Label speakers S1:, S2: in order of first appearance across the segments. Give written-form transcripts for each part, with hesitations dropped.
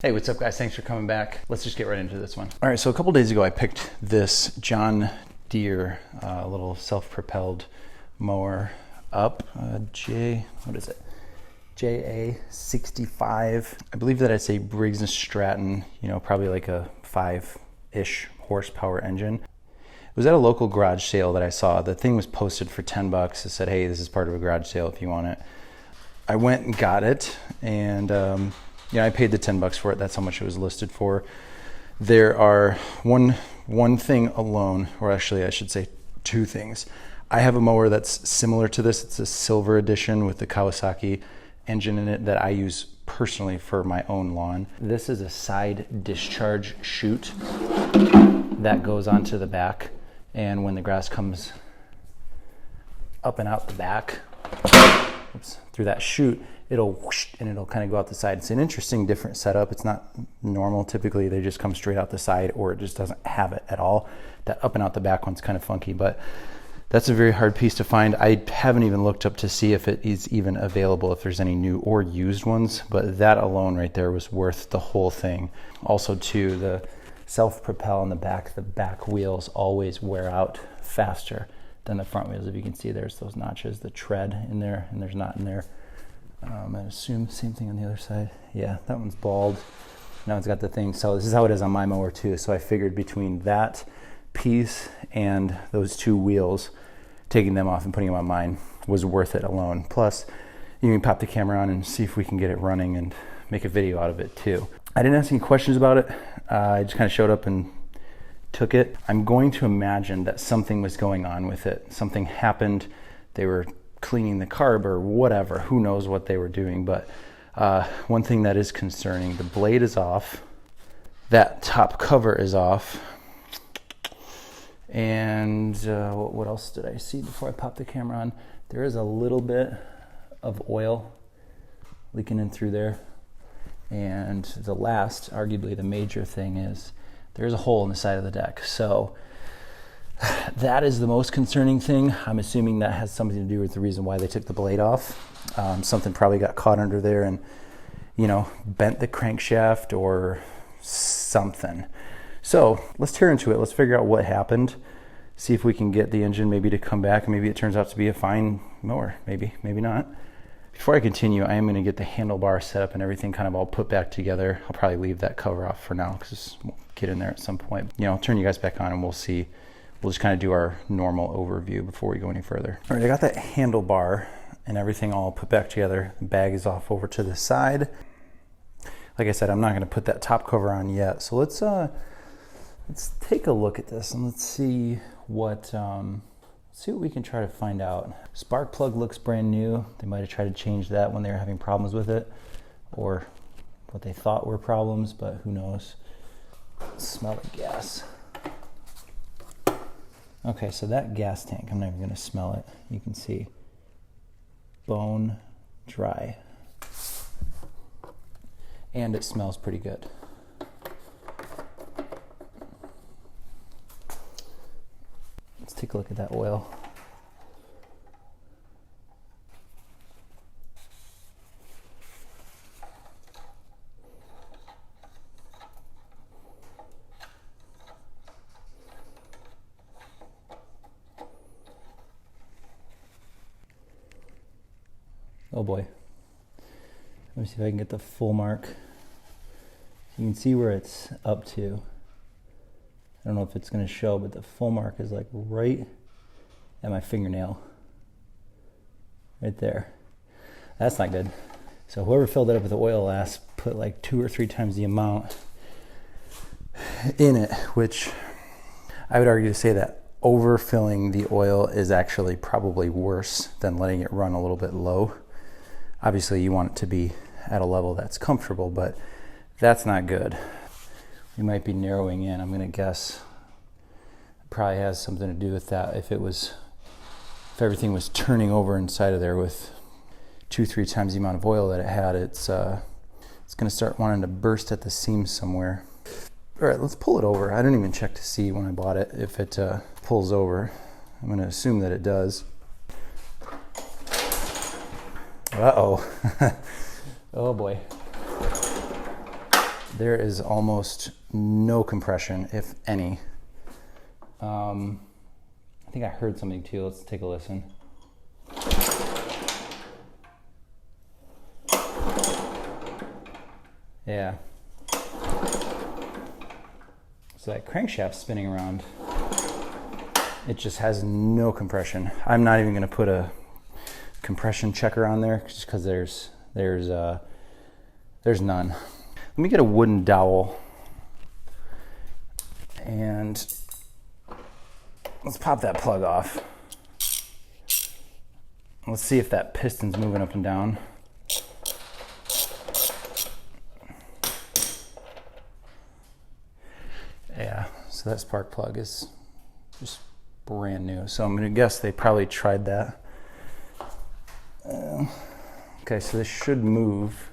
S1: Hey, what's up guys? Thanks for coming back. Let's just get right into this one. All right, so a couple days ago I picked this John Deere little self-propelled mower up, JA65. I believe that it's a Briggs & Stratton, probably like a 5-ish horsepower engine. It was at a local garage sale that I saw. The thing was posted for 10 bucks. It said, hey, this is part of a garage sale if you want it. I went and got it, and I paid the 10 bucks for it. That's how much it was listed for. There are one thing alone, or actually I should say two things. I have a mower that's similar to this. It's a silver edition with the Kawasaki engine in it that I use personally for my own lawn. This is a side discharge chute that goes onto the back, and when the grass comes up and out the back, through that chute, it'll whoosh and it'll kind of go out the side. It's an interesting, different setup. It's not normal. Typically they just come straight out the side, or it just doesn't have it at all. That up and out the back one's kind of funky, but that's a very hard piece to find. I haven't even looked up to see if it is even available, if there's any new or used ones, but that alone right there was worth the whole thing. Also too, the self-propel in the back wheels always wear out faster than the front wheels. If you can see, there's those notches, the tread in there, and there's not in there. I assume same thing on the other side. Yeah, that one's bald. Now it's got the thing. So this is how it is on my mower too. So I figured between that piece and those two wheels, taking them off and putting them on mine was worth it alone. Plus, you can pop the camera on and see if we can get it running and make a video out of it too. I didn't ask any questions about it. I just kind of showed up and took it. I'm going to imagine that something was going on with it. Something happened. They were cleaning the carb or whatever. Who knows what they were doing, but one thing that is concerning, the blade is off, that top cover is off, and what else did I see before I popped the camera on? There is a little bit of oil leaking in through there, and the last, arguably the major thing, is there's a hole in the side of the deck. So that is the most concerning thing. I'm assuming that has something to do with the reason why they took the blade off. Something probably got caught under there and, bent the crankshaft or something. So let's tear into it. Let's figure out what happened. See if we can get the engine maybe to come back. Maybe it turns out to be a fine mower. Maybe not. Before I continue, I am going to get the handlebar set up and everything kind of all put back together. I'll probably leave that cover off for now because we'll get in there at some point. I'll turn you guys back on and we'll see. We'll just kind of do our normal overview before we go any further. All right, I got that handlebar and everything all put back together. The bag is off over to the side. Like I said, I'm not going to put that top cover on yet. So let's take a look at this and let's see what we can try to find out. Spark plug looks brand new. They might have tried to change that when they were having problems with it, or what they thought were problems, but who knows. Smell the gas. Okay, so that gas tank, I'm not even going to smell it. You can see bone dry. And it smells pretty good. Let's take a look at that oil. Oh boy. Let me see if I can get the full mark. You can see where it's up to. I don't know if it's going to show, but the full mark is like right at my fingernail. Right there. That's not good. So whoever filled it up with the oil last put like 2 or 3 times the amount in it, which I would argue to say that overfilling the oil is actually probably worse than letting it run a little bit low. Obviously you want it to be at a level that's comfortable, but that's not good. We might be narrowing in. I'm going to guess it probably has something to do with that. If everything was turning over inside of there with 2-3 times the amount of oil that it had, it's going to start wanting to burst at the seams somewhere. All right, let's pull it over. I didn't even check to see when I bought it if it pulls over. I'm going to assume that it does. Uh-oh. Oh boy. There is almost no compression, if any. I think I heard something too. Let's take a listen. Yeah. So that crankshaft's spinning around. It just has no compression. I'm not even gonna put a compression checker on there just because there's none. Let me get a wooden dowel and let's pop that plug off. Let's see if that piston's moving up and down. Yeah, so that spark plug is just brand new. So I'm gonna guess they probably tried that. Okay, so this should move.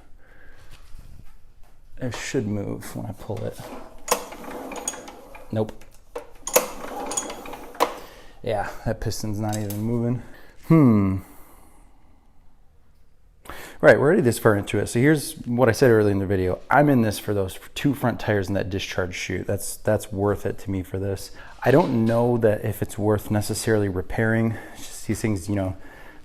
S1: It should move when I pull it. Nope. Yeah, that piston's not even moving. Right, we're already this far into it. So here's what I said earlier in the video. I'm in this for those 2 front tires and that discharge chute. That's worth it to me for this. I don't know that if it's worth necessarily repairing. It's just these things, you know,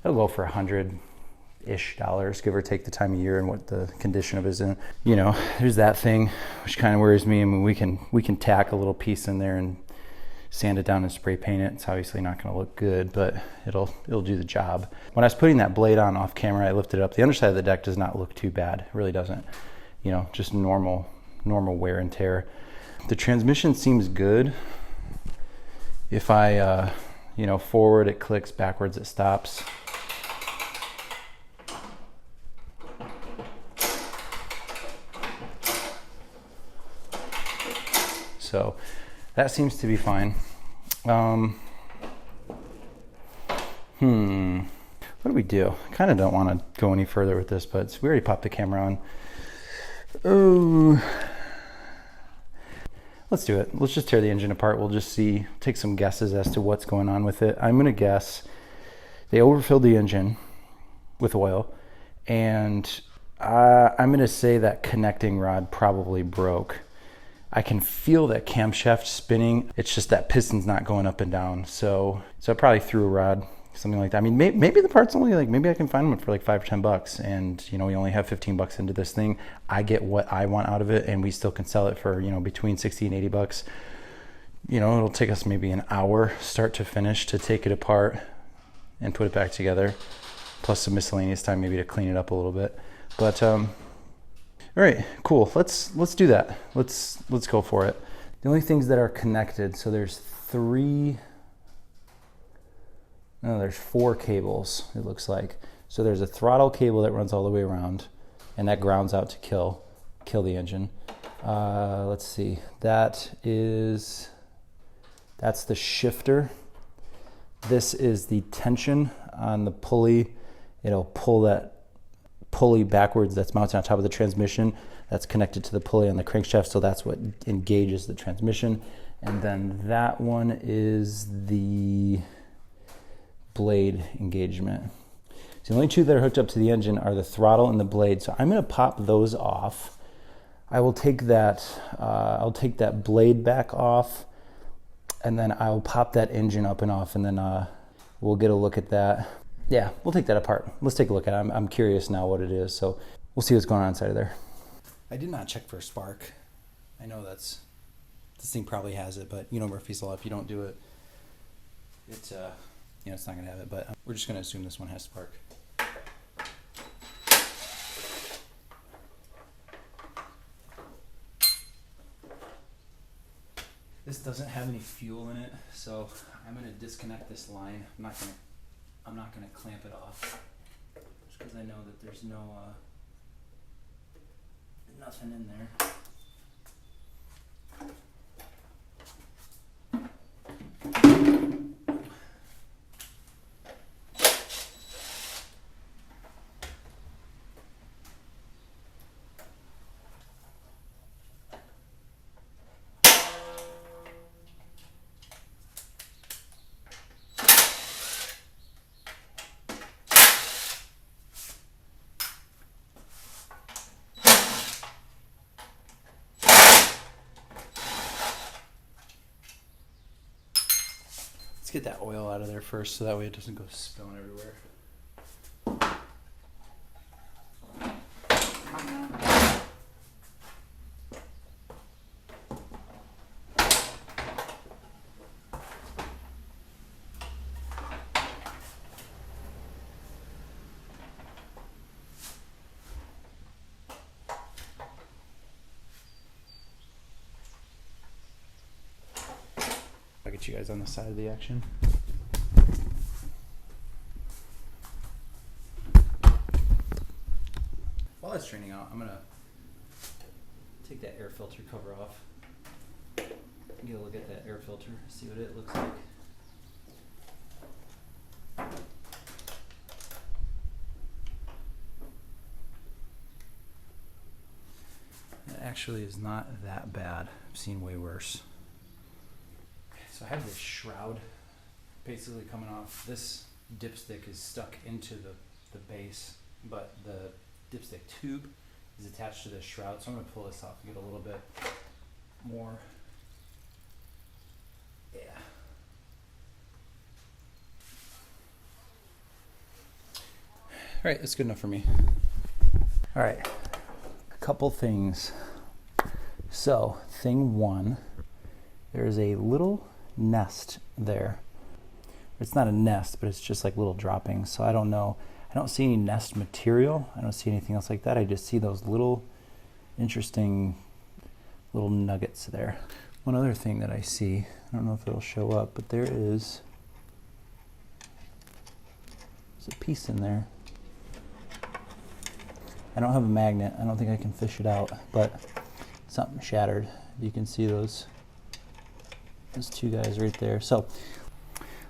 S1: they'll go for $100-ish, give or take the time of year and what the condition of it is in. You know, there's that thing, which kind of worries me. I mean, we can tack a little piece in there and sand it down and spray paint it. It's obviously not going to look good, but it'll do the job. When I was putting that blade on off camera, I lifted it up. The underside of the deck does not look too bad. It really doesn't. You know, just normal wear and tear. The transmission seems good. If I, you know, forward it clicks, backwards it stops. So that seems to be fine. What do we do? I kind of don't want to go any further with this, but we already popped the camera on. Oh, let's do it. Let's just tear the engine apart. We'll just see, take some guesses as to what's going on with it. I'm gonna guess they overfilled the engine with oil, and I'm gonna say that connecting rod probably broke. I can feel that camshaft spinning. It's just that piston's not going up and down. So I probably threw a rod, something like that. I mean, maybe the part's only like, maybe I can find them for like $5 or $10, and you know, we only have $15 into this thing. I get what I want out of it, and we still can sell it for, you know, between $60 and $80. You know, it'll take us maybe an hour, start to finish, to take it apart and put it back together, plus some miscellaneous time maybe to clean it up a little bit. But all right, cool. Let's do that. Let's go for it. The only things that are connected, so there's 4 cables, it looks like. So there's a throttle cable that runs all the way around, and that grounds out to kill the engine. Let's see. That's the shifter. This is the tension on the pulley. It'll pull that pulley backwards that's mounted on top of the transmission. That's connected to the pulley on the crankshaft, so that's what engages the transmission. And then that one is the blade engagement. So the only 2 that are hooked up to the engine are the throttle and the blade. So I'm going to pop those off. I will take that. I'll take that blade back off, and then I'll pop that engine up and off, and then we'll get a look at that. Yeah, we'll take that apart. Let's take a look at it. I'm curious now what it is, so we'll see what's going on inside of there. I did not check for a spark. I know this thing probably has it, but you know Murphy's Law, if you don't do it, it's you know, it's not gonna have it, but we're just gonna assume this one has spark. This doesn't have any fuel in it, so I'm gonna disconnect this line. I'm not gonna clamp it off, just because I know that there's nothing in there. Let's get that oil out of there first so that way it doesn't go spilling everywhere. I'll get you guys on the side of the action. While it's draining out, I'm gonna take that air filter cover off. Get a look at that air filter, see what it looks like. It actually is not that bad. I've seen way worse. So I have this shroud basically coming off. This dipstick is stuck into the base, but the dipstick tube is attached to this shroud. So I'm going to pull this off and get a little bit more. Yeah. All right, that's good enough for me. All right, a couple things. So thing one, there's a little nest there. It's not a nest, but it's just like little droppings. So I don't know. I don't see any nest material. I don't see anything else like that. I just see those little interesting little nuggets there. One other thing that I see, I don't know if it'll show up, but there's a piece in there. I don't have a magnet. I don't think I can fish it out, but something shattered. You can see those two guys right there. So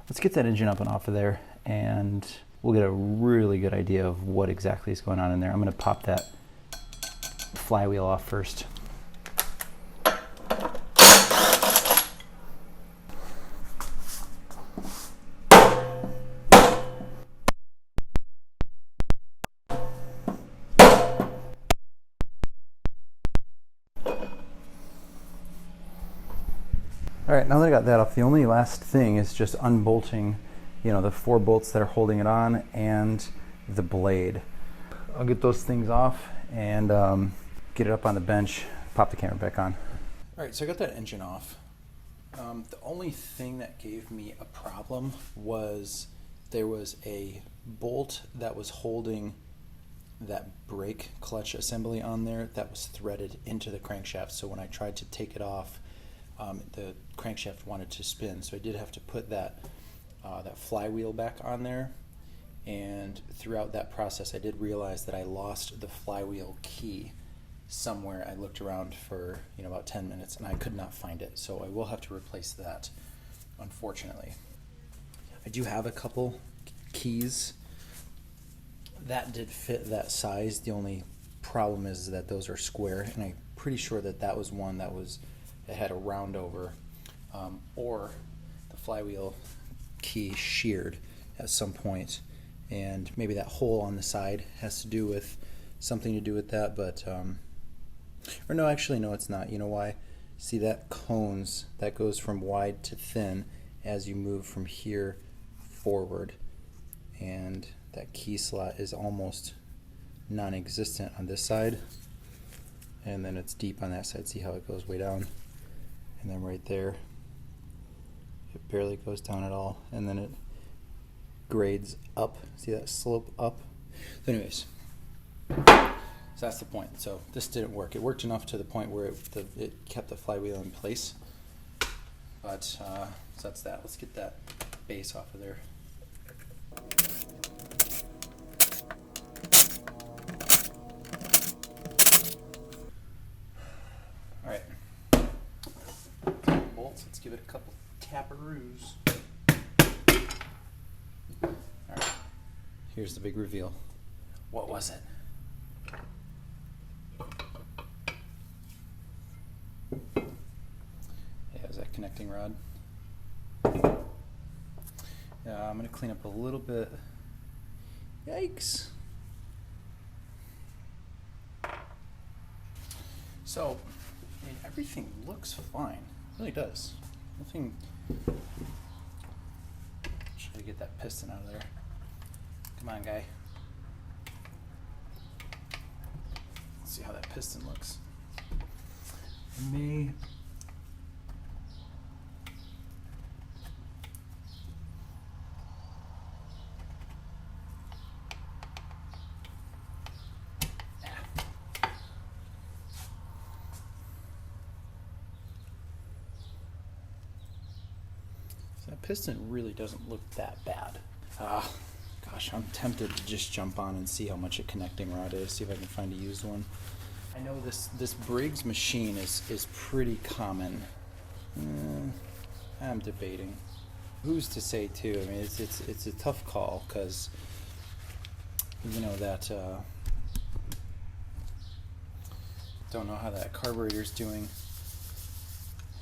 S1: let's get that engine up and off of there, and we'll get a really good idea of what exactly is going on in there. I'm going to pop that flywheel off first. All right, now that I got that off, the only last thing is just unbolting, the 4 bolts that are holding it on and the blade. I'll get those things off and get it up on the bench, pop the camera back on. All right, so I got that engine off. The only thing that gave me a problem was there was a bolt that was holding that brake clutch assembly on there that was threaded into the crankshaft. So when I tried to take it off, the crankshaft wanted to spin, so I did have to put that flywheel back on there. And throughout that process, I did realize that I lost the flywheel key somewhere. I looked around for about 10 minutes, and I could not find it. So I will have to replace that, unfortunately. I do have a couple keys that did fit that size. The only problem is that those are square, and I'm pretty sure that that was one that had a round over, or the flywheel key sheared at some point, and maybe that hole on the side has to do with something to do with that. But or no, actually no, it's not. You know why? See that cones that goes from wide to thin as you move from here forward, and that key slot is almost non-existent on this side, and then it's deep on that side. See how it goes way down? And then right there, it barely goes down at all, and then it grades up. See that slope up? So anyways, so that's the point. So this didn't work. It worked enough to the point where it kept the flywheel in place, but so that's that. Let's get that base off of there. All right. Let's give it a couple taparoos. All right, here's the big reveal. What was it? Yeah, it was that connecting rod. Yeah, I'm gonna clean up a little bit. Yikes. So, I mean, everything looks fine. It really does. Nothing actually get that piston out of there. Come on, guy. Let's see how that piston looks. May. That piston really doesn't look that bad. Gosh, I'm tempted to just jump on and see how much a connecting rod is, see if I can find a used one. I know this Briggs machine is pretty common. I'm debating. Who's to say too? I mean, it's a tough call because you know that don't know how that carburetor's doing.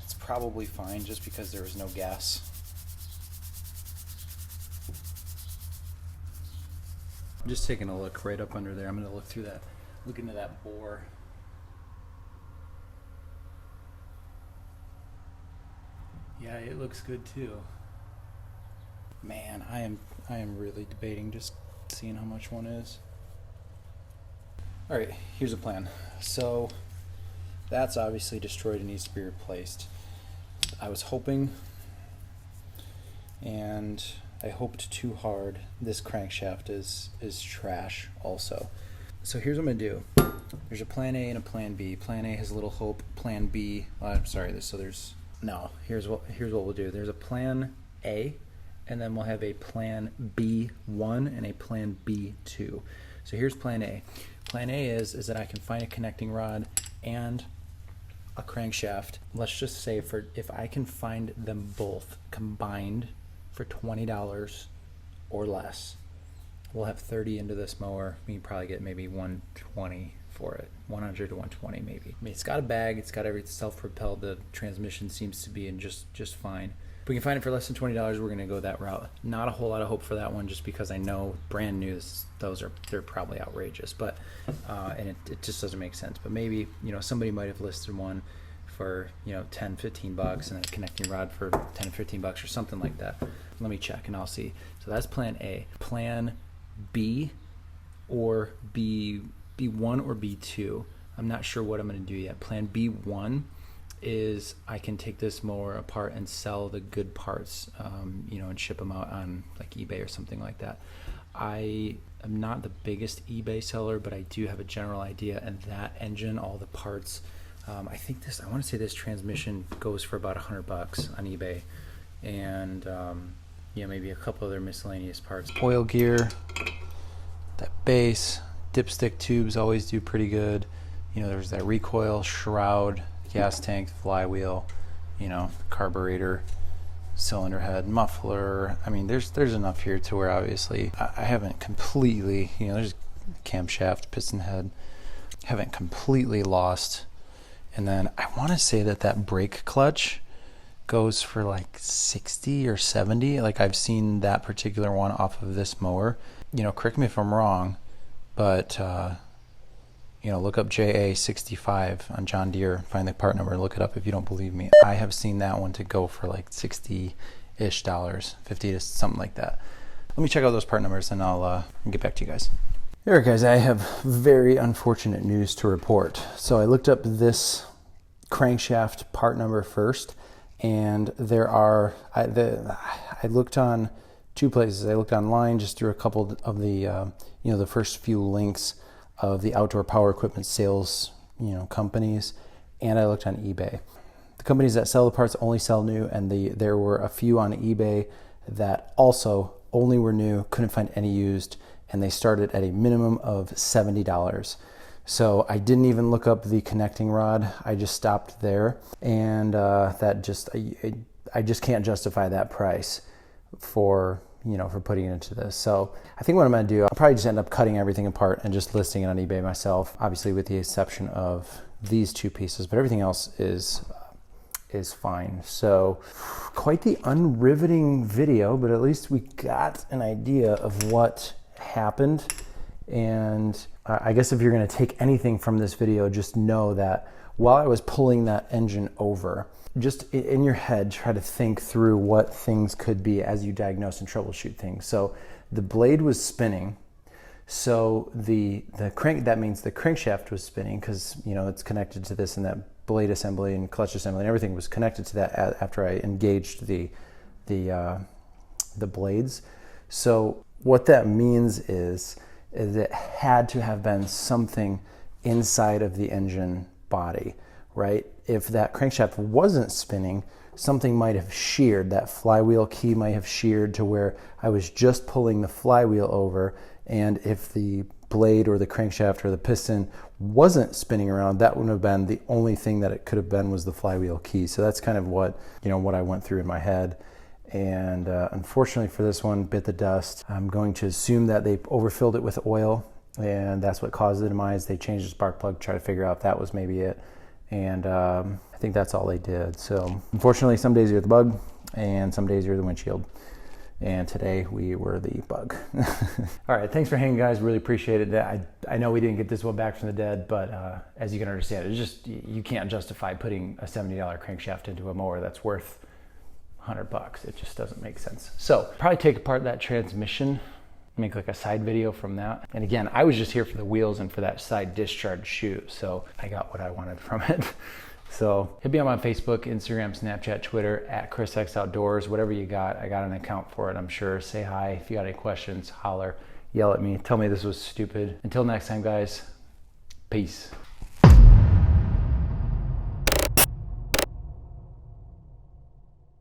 S1: It's probably fine just because there was no gas. I'm just taking a look right up under there. I'm going to look through that, look into that bore. Yeah, it looks good too. Man, I am really debating just seeing how much one is. All right, here's a plan. So that's obviously destroyed and needs to be replaced. I was hoping, and I hoped too hard, this crankshaft is trash also. So here's what I'm gonna do. There's a plan A and a plan B. Plan A has a little hope. Plan B, I'm sorry, here's what we'll do. There's a plan A, and then we'll have a plan B1 and a plan B2. So here's plan A. Plan A is that I can find a connecting rod and a crankshaft. Let's just say if I can find them both combined for $20 or less, we'll have 30 into this mower. We can probably get maybe 120 for it, 100 to 120 maybe. I mean, it's got a bag, it's got everything self-propelled. The transmission seems to be in just fine. If we can find it for less than $20, we're gonna go that route. Not a whole lot of hope for that one, just because I know brand new, they're probably outrageous, but and it just doesn't make sense. But maybe, you know, somebody might have listed one for, you know, 10, 15 bucks and a connecting rod for 10 or 15 bucks or something like that. Let me check and I'll see. So that's plan A. Plan B or B1 or B2. I'm not sure what I'm going to do yet. Plan B1 is I can take this mower apart and sell the good parts, you know, and ship them out on like eBay or something like that. I am not the biggest eBay seller, but I do have a general idea, and that engine, all the parts, I want to say this transmission goes for about $100 on eBay, and you know, maybe a couple other miscellaneous parts. Oil gear, that base, dipstick tubes always do pretty good. You know, there's that recoil, shroud, gas tank, flywheel, you know, carburetor, cylinder head, muffler. I mean, there's enough here to where obviously I haven't completely, you know, there's camshaft, piston head, haven't completely lost. And then I want to say that brake clutch goes for like 60 or 70. Like, I've seen that particular one off of this mower. You know, correct me if I'm wrong, but you know, look up JA65 on John Deere, find the part number, look it up if you don't believe me. I have seen that one to go for like $60-ish, 50 to something like that. Let me check out those part numbers and I'll get back to you guys. All right, guys, I have very unfortunate news to report. So I looked up this crankshaft part number first, and there are, I looked on two places. I looked online just through a couple of the, you know, the first few links of the outdoor power equipment sales, you know, companies, and I looked on eBay. The companies that sell the parts only sell new, and there were a few on eBay that also only were new, couldn't find any used, and they started at a minimum of $70. So I didn't even look up the connecting rod. I just stopped there, and I just can't justify that price for, you know, for putting it into this. So I think what I'm going to do, I'll probably just end up cutting everything apart and just listing it on eBay myself, obviously with the exception of these two pieces, but everything else is fine. So quite the unriveting video, but at least we got an idea of what happened. And I guess if you're going to take anything from this video, just know that while I was pulling that engine over, just in your head, try to think through what things could be as you diagnose and troubleshoot things. So the blade was spinning. So the crank, that means the crankshaft was spinning because, you know, it's connected to this, and that blade assembly and clutch assembly and everything was connected to that after I engaged the blades. So what that means is it had to have been something inside of the engine body, right? If that crankshaft wasn't spinning, something might have sheared. That flywheel key might have sheared to where I was just pulling the flywheel over, and if the blade or the crankshaft or the piston wasn't spinning around, that would have been the only thing that it could have been, was the flywheel key. So that's kind of what, you know, what I went through in my head. And unfortunately for this one, bit the dust. I'm going to assume that they overfilled it with oil, and that's what caused the demise. They changed the spark plug to try to figure out if that was maybe it. And I think that's all they did. So unfortunately, some days you're the bug and some days you're the windshield. And today we were the bug. All right, thanks for hanging, guys. Really appreciate it. I know we didn't get this one back from the dead, but as you can understand, it's just, you can't justify putting a $70 crankshaft into a mower that's worth $100. It just doesn't make sense. So probably take apart that transmission, make like a side video from that. And again, I was just here for the wheels and for that side discharge shoot, so I got what I wanted from it. So hit me up on Facebook, Instagram, Snapchat, Twitter, at chrisxoutdoors, whatever you got. I got an account for it, I'm sure. Say hi. If you got any questions, holler, yell at me, tell me this was stupid. Until next time, guys, peace.